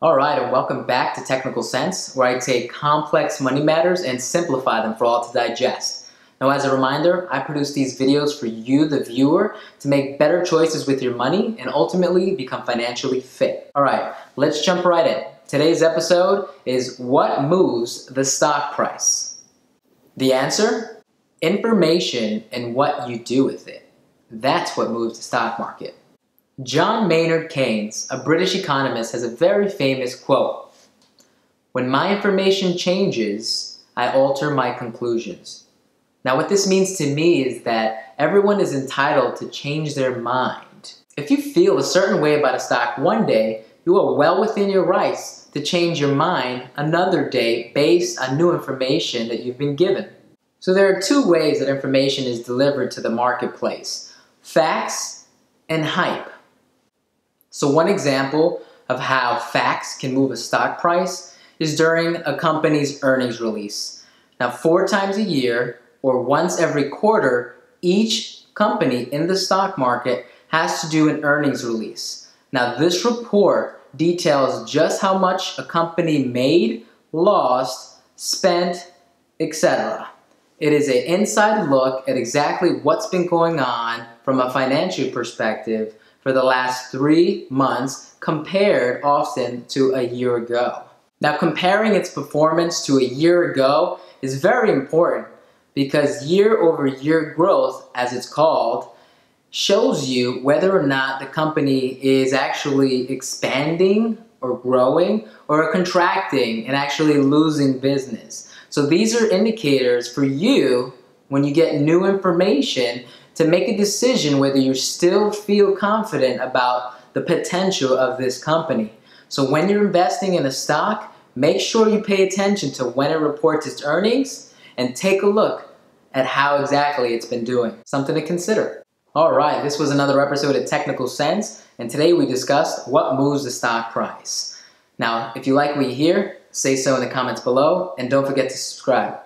Alright, and welcome back to Technical Sense, where I take complex money matters and simplify them for all to digest. Now, as a reminder, I produce these videos for you, the viewer, to make better choices with your money and ultimately become financially fit. Alright, let's jump right in. Today's episode is what moves the stock price? The answer? Information and what you do with it. That's what moves the stock market. John Maynard Keynes, a British economist, has a very famous quote: "When my information changes, I alter my conclusions." Now, what this means to me is that everyone is entitled to change their mind. If you feel a certain way about a stock one day, you are well within your rights to change your mind another day based on new information that you've been given. So there are two ways that information is delivered to the marketplace: facts and hype. So one example of how facts can move a stock price is during a company's earnings release. Now, 4 times a year or once every quarter, each company in the stock market has to do an earnings release. Now, this report details just how much a company made, lost, spent, etc. It is an inside look at exactly what's been going on from a financial perspective for the last 3 months, compared often to a year ago. Now, comparing its performance to a year ago is very important because year-over-year growth, as it's called, shows you whether or not the company is actually expanding or growing or contracting and actually losing business. So these are indicators for you when you get new information to make a decision whether you still feel confident about the potential of this company. So when you're investing in a stock, make sure you pay attention to when it reports its earnings and take a look at how exactly it's been doing. Something to consider. Alright, this was another episode of Technical Sense, and today we discussed what moves the stock price. Now, if you like what you hear, say so in the comments below, and don't forget to subscribe.